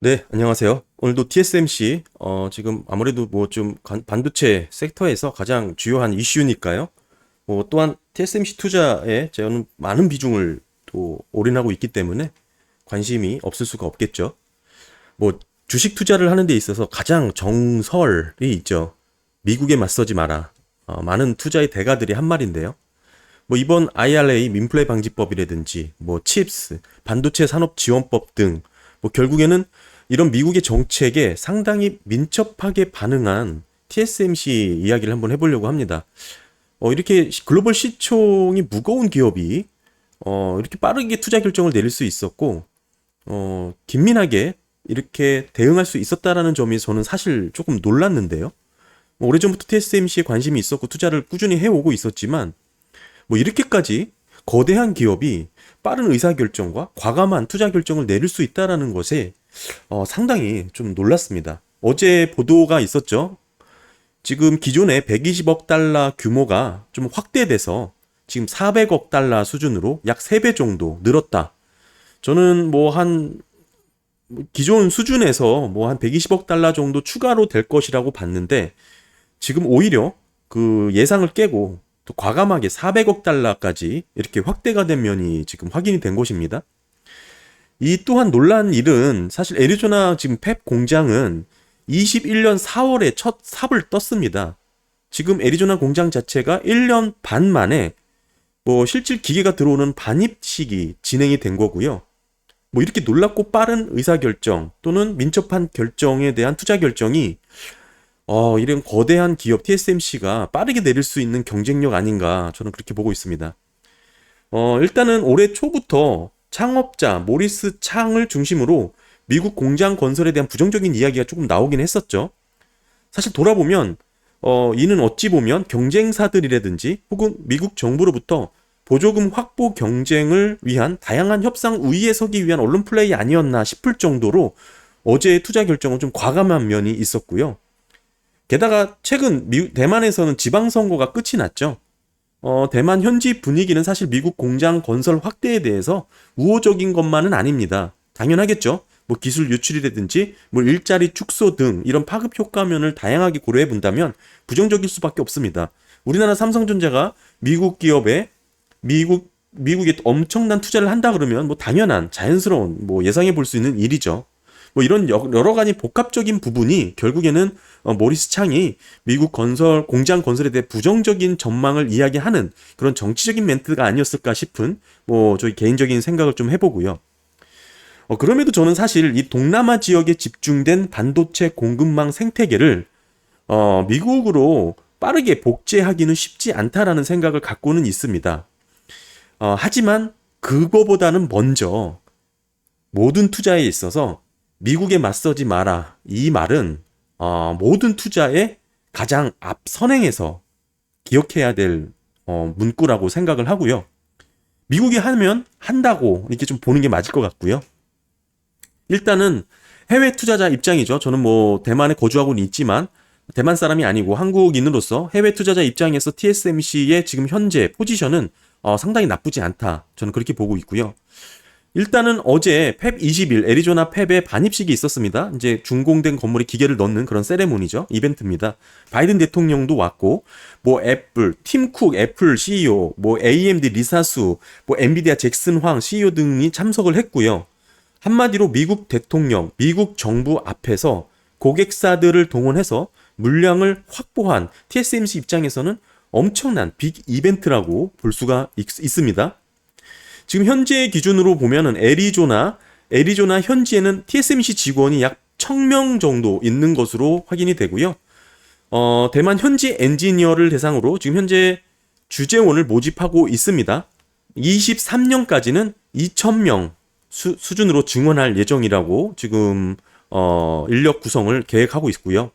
네, 안녕하세요. 오늘도 TSMC, 지금 아무래도 뭐 좀 반도체 섹터에서 가장 주요한 이슈니까요. 뭐 또한 TSMC 투자에 저는 많은 비중을 또 올인하고 있기 때문에 관심이 없을 수가 없겠죠. 뭐 주식 투자를 하는 데 있어서 가장 정설이 있죠. 미국에 맞서지 마라. 많은 투자의 대가들이 한 말인데요. 뭐 이번 IRA 민플레 방지법이라든지 뭐 칩스, 반도체 산업 지원법 등 뭐 결국에는 이런 미국의 정책에 상당히 민첩하게 반응한 TSMC 이야기를 한번 해보려고 합니다. 이렇게 글로벌 시총이 무거운 기업이 이렇게 빠르게 투자 결정을 내릴 수 있었고 긴민하게 이렇게 대응할 수 있었다라는 점이 저는 사실 조금 놀랐는데요. 뭐 오래전부터 TSMC에 관심이 있었고 투자를 꾸준히 해오고 있었지만 뭐 이렇게까지 거대한 기업이 빠른 의사결정과 과감한 투자 결정을 내릴 수 있다라는 것에 상당히 좀 놀랐습니다. 어제 보도가 있었죠. 지금 기존에 120억 달러 규모가 좀 확대돼서 지금 400억 달러 수준으로 약 3배 정도 늘었다. 저는 뭐 한 기존 수준에서 뭐 한 120억 달러 정도 추가로 될 것이라고 봤는데 지금 오히려 그 예상을 깨고 또 과감하게 400억 달러까지 이렇게 확대가 된 면이 지금 확인이 된 것입니다. 이 또한 놀란 일은 사실 애리조나 지금 펩 공장은 21년 4월에 첫 삽을 떴습니다. 지금 애리조나 공장 자체가 1년 반 만에 뭐 실질 기계가 들어오는 반입식이 진행이 된 거고요. 뭐 이렇게 놀랍고 빠른 의사결정 또는 민첩한 결정에 대한 투자 결정이 이런 거대한 기업 TSMC가 빠르게 내릴 수 있는 경쟁력 아닌가 저는 그렇게 보고 있습니다. 일단은 올해 초부터 창업자 모리스 창을 중심으로 미국 공장 건설에 대한 부정적인 이야기가 조금 나오긴 했었죠. 사실 돌아보면 이는 어찌 보면 경쟁사들이라든지 혹은 미국 정부로부터 보조금 확보 경쟁을 위한 다양한 협상 우위에 서기 위한 언론 플레이 아니었나 싶을 정도로 어제의 투자 결정은 좀 과감한 면이 있었고요. 게다가 최근 대만에서는 지방선거가 끝이 났죠. 대만 현지 분위기는 사실 미국 공장 건설 확대에 대해서 우호적인 것만은 아닙니다. 당연하겠죠. 뭐 기술 유출이라든지 뭐 일자리 축소 등 이런 파급 효과면을 다양하게 고려해 본다면 부정적일 수밖에 없습니다. 우리나라 삼성전자가 미국 기업에 미국에 엄청난 투자를 한다 그러면 뭐 당연한 자연스러운 뭐 예상해 볼 수 있는 일이죠. 뭐 이런 여러 가지 복합적인 부분이 결국에는 모리스 창이 미국 공장 건설에 대해 부정적인 전망을 이야기하는 그런 정치적인 멘트가 아니었을까 싶은 뭐 저희 개인적인 생각을 좀 해보고요. 그럼에도 저는 사실 이 동남아 지역에 집중된 반도체 공급망 생태계를 미국으로 빠르게 복제하기는 쉽지 않다라는 생각을 갖고는 있습니다. 하지만 그거보다는 먼저 모든 투자에 있어서 미국에 맞서지 마라. 이 말은 모든 투자의 가장 앞선행에서 기억해야 될 문구라고 생각을 하고요. 미국이 하면 한다고 이렇게 좀 보는 게 맞을 것 같고요. 일단은 해외 투자자 입장이죠. 저는 뭐 대만에 거주하고는 있지만 대만 사람이 아니고 한국인으로서 해외 투자자 입장에서 TSMC의 지금 현재 포지션은 상당히 나쁘지 않다. 저는 그렇게 보고 있고요. 일단은 어제 펩 20일 애리조나 펩의 반입식이 있었습니다. 이제 준공된 건물에 기계를 넣는 그런 세레모니죠. 이벤트입니다. 바이든 대통령도 왔고 뭐 애플, 팀 쿡 애플 CEO, 뭐 AMD 리사수, 뭐 엔비디아 잭슨 황 CEO 등이 참석을 했고요. 한마디로 미국 대통령, 미국 정부 앞에서 고객사들을 동원해서 물량을 확보한 TSMC 입장에서는 엄청난 빅 이벤트라고 볼 수가 있습니다. 지금 현재 기준으로 보면은 애리조나 현지에는 TSMC 직원이 약 1000명 정도 있는 것으로 확인이 되고요. 대만 현지 엔지니어를 대상으로 지금 현재 주재원을 모집하고 있습니다. 23년까지는 2000명 수준으로 증원할 예정이라고 지금 인력 구성을 계획하고 있고요.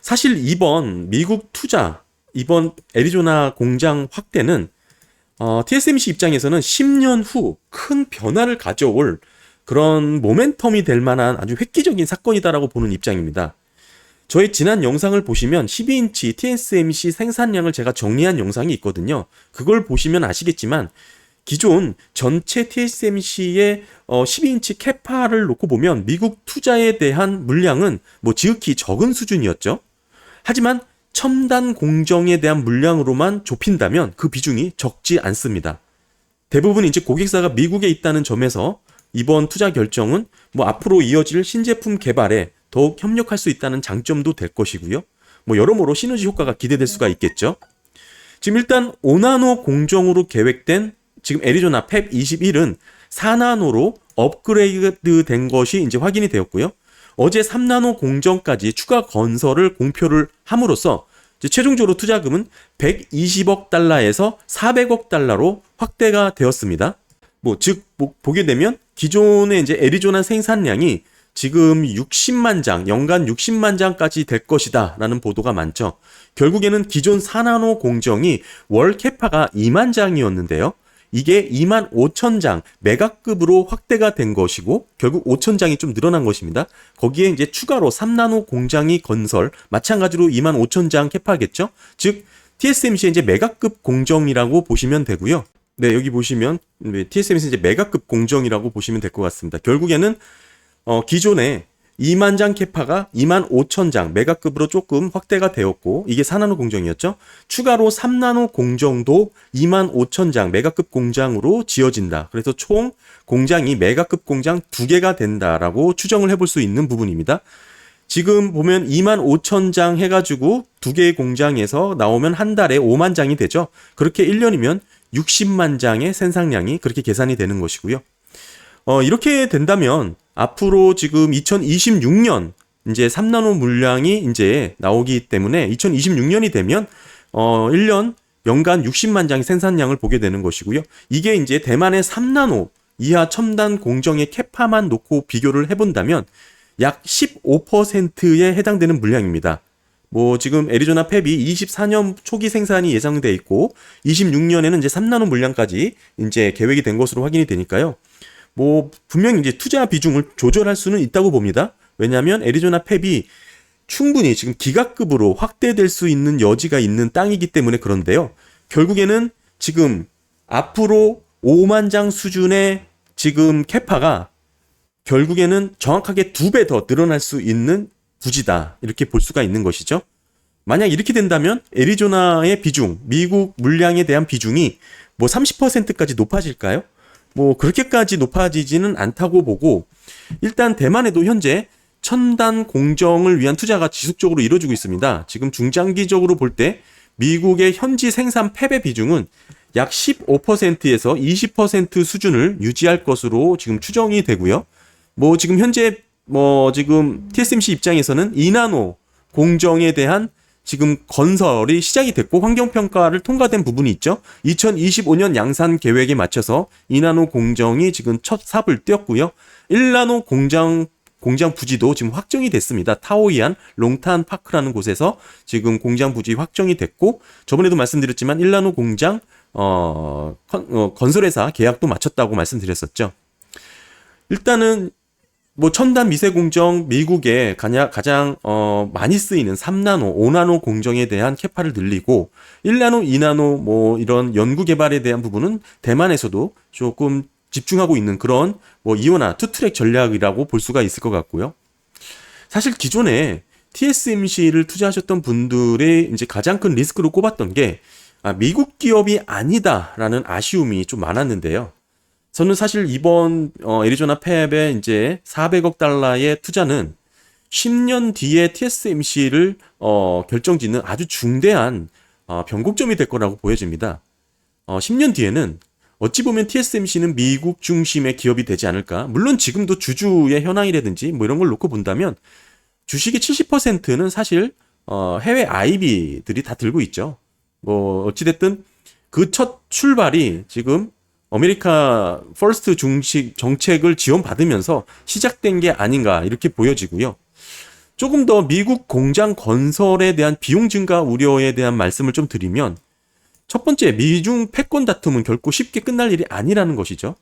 사실 이번 미국 투자, 이번 애리조나 공장 확대는 TSMC 입장에서는 10년 후 큰 변화를 가져올 그런 모멘텀이 될 만한 아주 획기적인 사건이다라고 보는 입장입니다. 저의 지난 영상을 보시면 12인치 TSMC 생산량을 제가 정리한 영상이 있거든요. 그걸 보시면 아시겠지만 기존 전체 TSMC의 12인치 캐파를 놓고 보면 미국 투자에 대한 물량은 뭐 지극히 적은 수준이었죠. 하지만 첨단 공정에 대한 물량으로만 좁힌다면 그 비중이 적지 않습니다. 대부분 이제 고객사가 미국에 있다는 점에서 이번 투자 결정은 뭐 앞으로 이어질 신제품 개발에 더욱 협력할 수 있다는 장점도 될 것이고요. 뭐 여러모로 시너지 효과가 기대될 수가 있겠죠. 지금 일단 5나노 공정으로 계획된 지금 애리조나 팹 21은 4나노로 업그레이드 된 것이 이제 확인이 되었고요. 어제 3나노 공정까지 추가 건설을 공표를 함으로써 이제 최종적으로 투자금은 120억 달러에서 400억 달러로 확대가 되었습니다. 보게 되면 기존의 이제 애리조나 생산량이 지금 60만 장, 연간 60만 장까지 될 것이다 라는 보도가 많죠. 결국에는 기존 4나노 공정이 월 캐파가 2만 장이었는데요. 이게 2만 5천 장 메가급으로 확대가 된 것이고 결국 5천 장이 좀 늘어난 것입니다. 거기에 이제 추가로 3나노 공장이 건설, 마찬가지로 2만 5천 장 캐파겠죠. 즉 TSMC의 이제 메가급 공정이라고 보시면 되고요. 네, 여기 보시면 TSMC 이제 메가급 공정이라고 보시면 될 것 같습니다. 결국에는 기존에 2만 장 캐파가 2만 5천 장 메가급으로 조금 확대가 되었고 이게 4나노 공정이었죠. 추가로 3나노 공정도 2만 5천 장 메가급 공장으로 지어진다. 그래서 총 공장이 메가급 공장 2개가 된다라고 추정을 해볼 수 있는 부분입니다. 지금 보면 2만 5천 장 해가지고 2개의 공장에서 나오면 한 달에 5만 장이 되죠. 그렇게 1년이면 60만 장의 생산량이 그렇게 계산이 되는 것이고요. 이렇게 된다면 앞으로 지금 2026년 이제 3나노 물량이 이제 나오기 때문에 2026년이 되면 1년 연간 60만 장의 생산량을 보게 되는 것이고요. 이게 이제 대만의 3나노 이하 첨단 공정의 캐파만 놓고 비교를 해본다면 약 15%에 해당되는 물량입니다. 지금 애리조나 팹이 24년 초기 생산이 예상돼 있고 26년에는 이제 3나노 물량까지 이제 계획이 된 것으로 확인이 되니까요. 분명히 이제 투자 비중을 조절할 수는 있다고 봅니다. 왜냐하면 애리조나 팹이 충분히 지금 기가급으로 확대될 수 있는 여지가 있는 땅이기 때문에 그런데요. 결국에는 지금 앞으로 5만 장 수준의 지금 캐파가 결국에는 정확하게 2배 더 늘어날 수 있는 부지다. 이렇게 볼 수가 있는 것이죠. 만약 이렇게 된다면 애리조나의 비중, 미국 물량에 대한 비중이 30%까지 높아질까요? 그렇게까지 높아지지는 않다고 보고 일단 대만에도 현재 첨단 공정을 위한 투자가 지속적으로 이루어지고 있습니다. 지금 중장기적으로 볼 때 미국의 현지 생산 팹의 비중은 약 15%에서 20% 수준을 유지할 것으로 지금 추정이 되고요. 지금 현재 지금 TSMC 입장에서는 2나노 공정에 대한 지금 건설이 시작이 됐고 환경평가를 통과된 부분이 있죠. 2025년 양산 계획에 맞춰서 2나노 공정이 지금 첫 삽을 띄었고요. 1나노 공장 부지도 지금 확정이 됐습니다. 타오이안 롱탄 파크라는 곳에서 지금 공장 부지 확정이 됐고 저번에도 말씀드렸지만 1나노 공장 건설회사 계약도 마쳤다고 말씀드렸었죠. 일단은 첨단 미세 공정 미국에 가장 많이 쓰이는 3나노, 5나노 공정에 대한 캐파를 늘리고 1나노, 2나노 이런 연구 개발에 대한 부분은 대만에서도 조금 집중하고 있는 그런 이원화 투트랙 전략이라고 볼 수가 있을 것 같고요. 사실 기존에 TSMC를 투자하셨던 분들의 이제 가장 큰 리스크로 꼽았던 게 미국 기업이 아니다라는 아쉬움이 좀 많았는데요. 저는 사실 이번 애리조나 팹의 이제 400억 달러의 투자는 10년 뒤에 TSMC를 결정짓는 아주 중대한 변곡점이 될 거라고 보여집니다. 10년 뒤에는 어찌 보면 TSMC는 미국 중심의 기업이 되지 않을까. 물론 지금도 주주의 현황이라든지 이런 걸 놓고 본다면 주식의 70%는 사실 해외 IB들이 다 들고 있죠. 어찌됐든 그 첫 출발이 지금 아메리카 퍼스트 중식 정책을 지원받으면서 시작된 게 아닌가 이렇게 보여지고요. 조금 더 미국 공장 건설에 대한 비용 증가 우려에 대한 말씀을 좀 드리면 첫 번째, 미중 패권 다툼은 결코 쉽게 끝날 일이 아니라는 것이죠.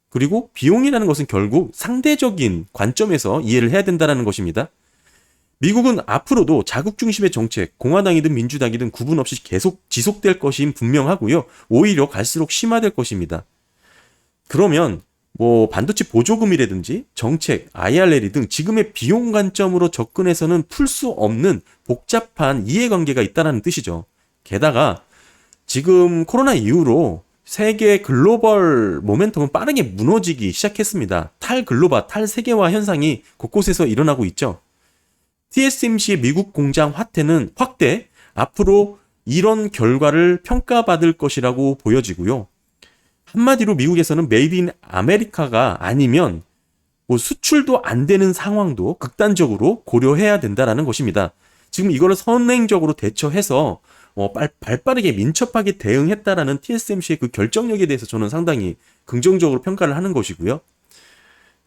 그리고 비용이라는 것은 결국 상대적인 관점에서 이해를 해야 된다는 것입니다. 미국은 앞으로도 자국 중심의 정책, 공화당이든 민주당이든 구분 없이 계속 지속될 것인 분명하고요. 오히려 갈수록 심화될 것입니다. 그러면 뭐 반도체 보조금이라든지 정책, IRA 등 지금의 비용 관점으로 접근해서는 풀 수 없는 복잡한 이해관계가 있다는 뜻이죠. 게다가 지금 코로나 이후로 세계 글로벌 모멘텀은 빠르게 무너지기 시작했습니다. 탈글로벌, 탈세계화 현상이 곳곳에서 일어나고 있죠. TSMC의 미국 공장 확대, 앞으로 이런 결과를 평가받을 것이라고 보여지고요. 한마디로 미국에서는 메이드 인 아메리카가 아니면 뭐 수출도 안 되는 상황도 극단적으로 고려해야 된다라는 것입니다. 지금 이거를 선행적으로 대처해서 발빠르게 민첩하게 대응했다라는 TSMC의 그 결정력에 대해서 저는 상당히 긍정적으로 평가를 하는 것이고요.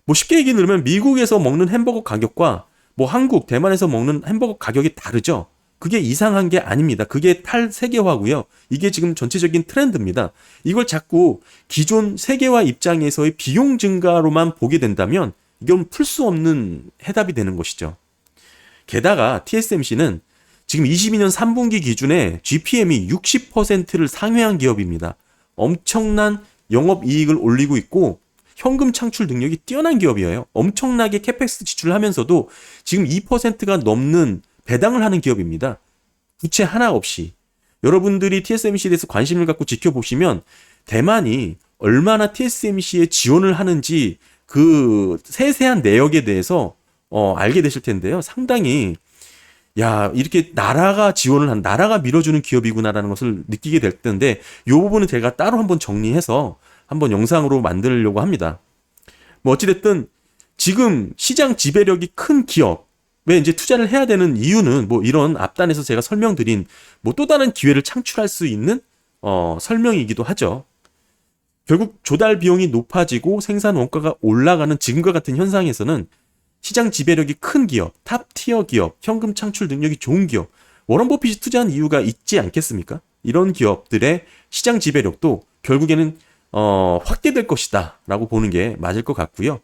뭐 쉽게 얘기 들으면 미국에서 먹는 햄버거 가격과 뭐 한국, 대만에서 먹는 햄버거 가격이 다르죠. 그게 이상한 게 아닙니다. 그게 탈세계화고요. 이게 지금 전체적인 트렌드입니다. 이걸 자꾸 기존 세계화 입장에서의 비용 증가로만 보게 된다면 이건 풀 수 없는 해답이 되는 것이죠. 게다가 TSMC는 지금 22년 3분기 기준에 GPM이 60%를 상회한 기업입니다. 엄청난 영업이익을 올리고 있고 현금 창출 능력이 뛰어난 기업이에요. 엄청나게 캐펙스 지출하면서도 지금 2%가 넘는 배당을 하는 기업입니다. 부채 하나 없이. 여러분들이 TSMC에 대해서 관심을 갖고 지켜보시면 대만이 얼마나 TSMC에 지원을 하는지 그 세세한 내역에 대해서 알게 되실 텐데요. 상당히 이렇게 나라가 지원을 한, 나라가 밀어주는 기업이구나라는 것을 느끼게 될 텐데 이 부분은 제가 따로 한번 정리해서 한번 영상으로 만들려고 합니다. 뭐 어찌됐든 지금 시장 지배력이 큰 기업에 이제 투자를 해야 되는 이유는 뭐 이런 앞단에서 제가 설명드린 뭐 또 다른 기회를 창출할 수 있는 설명이기도 하죠. 결국 조달 비용이 높아지고 생산 원가가 올라가는 지금과 같은 현상에서는 시장 지배력이 큰 기업, 탑티어 기업, 현금 창출 능력이 좋은 기업, 워런 버핏이 투자한 이유가 있지 않겠습니까? 이런 기업들의 시장 지배력도 결국에는 확대될 것이다 라고 보는 게 맞을 것 같고요.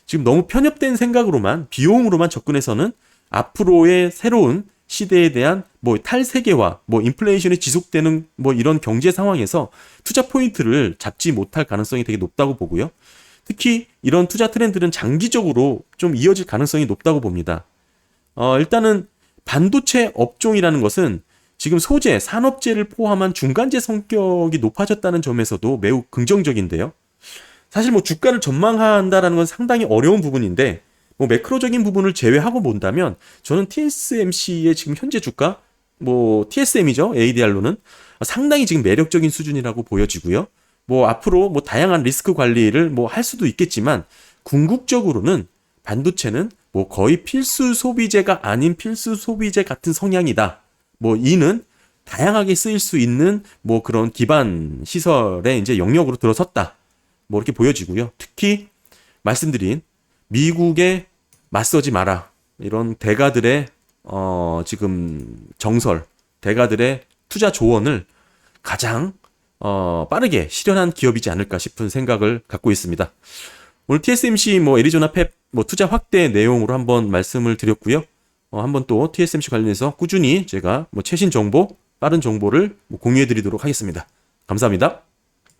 지금 너무 편협된 생각으로만 비용으로만 접근해서는 앞으로의 새로운 시대에 대한 뭐 탈세계화, 뭐 인플레이션이 지속되는 뭐 이런 경제 상황에서 투자 포인트를 잡지 못할 가능성이 되게 높다고 보고요. 특히 이런 투자 트렌드는 장기적으로 좀 이어질 가능성이 높다고 봅니다. 일단은 반도체 업종이라는 것은 지금 소재, 산업재를 포함한 중간재 성격이 높아졌다는 점에서도 매우 긍정적인데요. 사실 뭐 주가를 전망한다라는 건 상당히 어려운 부분인데 뭐 매크로적인 부분을 제외하고 본다면 저는 TSMC의 지금 현재 주가 뭐 TSM이죠. ADR로는 상당히 지금 매력적인 수준이라고 보여지고요. 뭐 앞으로 뭐 다양한 리스크 관리를 뭐 할 수도 있겠지만 궁극적으로는 반도체는 뭐 거의 필수 소비재가 아닌 필수 소비재 같은 성향이다. 뭐 이는 다양하게 쓰일 수 있는 뭐 그런 기반 시설에 이제 영역으로 들어섰다. 뭐 이렇게 보여지고요. 특히 말씀드린 미국에 맞서지 마라. 이런 대가들의 지금 정설, 대가들의 투자 조언을 가장 빠르게 실현한 기업이지 않을까 싶은 생각을 갖고 있습니다. 오늘 TSMC 뭐 애리조나 팹 뭐 투자 확대 내용으로 한번 말씀을 드렸고요. 한번 또 TSMC 관련해서 꾸준히 제가 뭐 최신 정보, 빠른 정보를 뭐 공유해 드리도록 하겠습니다. 감사합니다.